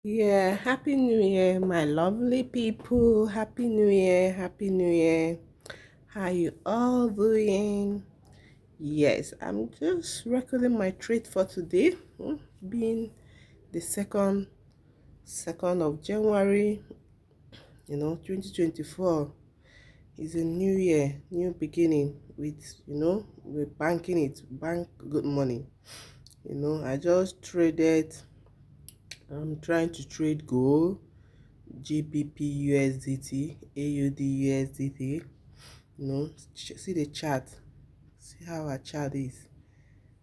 Yeah, Happy New Year, my lovely people. Happy New Year, Happy New Year. How you all doing? Yes, I'm just recording my trade for today, being the second of January, 2024 is a new year, new beginning with, we're banking it, bank good money. I just traded, I'm trying to trade gold, GBP USDT, AUD USDT. See the chart. See how our chart is.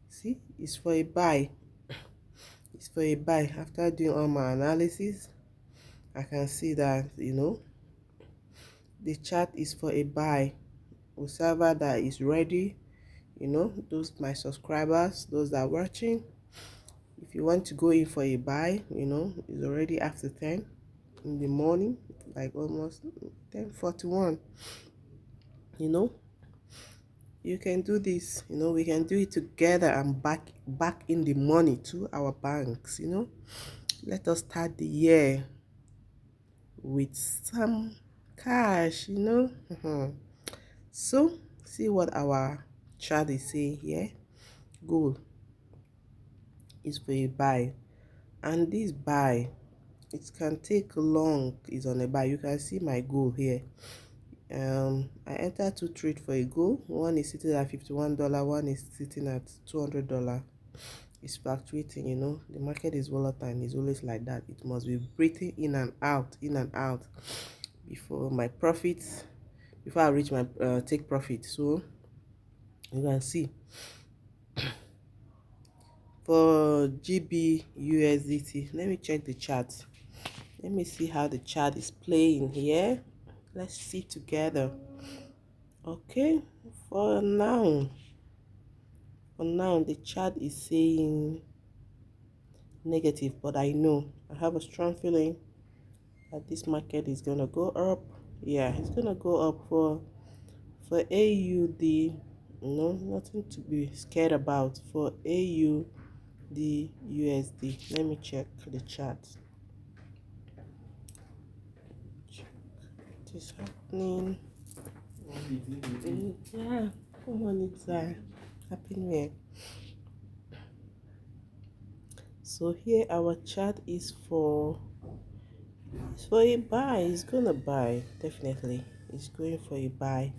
See, it's for a buy. It's for a buy. After doing all my analysis, I can see that the chart is for a buy. Whoever that is ready, those my subscribers, those that are watching. If you want to go in for a buy, it's already after 10 in the morning, like almost 10:41. you know you can do this. We can do it together and back in the money to our banks. Let us start the year with some cash. So see what our chart is saying here. Gold is for a buy, and this buy, it can take long. Is on a buy. You can see my goal here. I entered two trade for a goal. One is sitting at $51, one is sitting at $200. It's fluctuating. The market is volatile and it's always like that. It must be breathing in and out before my profits, before I reach my take profit. So you can see for GB USDT, let me check the chart. Let me see how the chart is playing here. Let's see together. Okay, for now the chart is saying negative, but I know, I have a strong feeling that this market is gonna go up. Yeah, it's gonna go up for AUD. Nothing to be scared about for AUD USD. Let me check the chart. Check what is happening. Yeah, come on, it's Happy New Year. So here our chart is for a buy. It's gonna buy, definitely. It's going for a buy.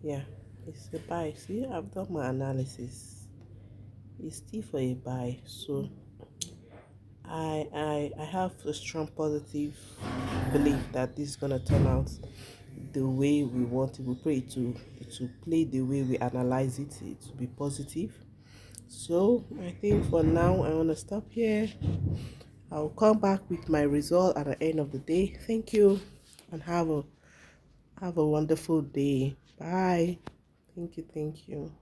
Yeah, it's a buy. See, I've done my analysis. It's still for a buy. So I have a strong positive belief that this is gonna turn out the way we want it. We pray to play the way we analyze it. It to be positive. So I think for now I want to stop here. I'll come back with my result at the end of the day. Thank you, and have a wonderful day. Bye. Thank you.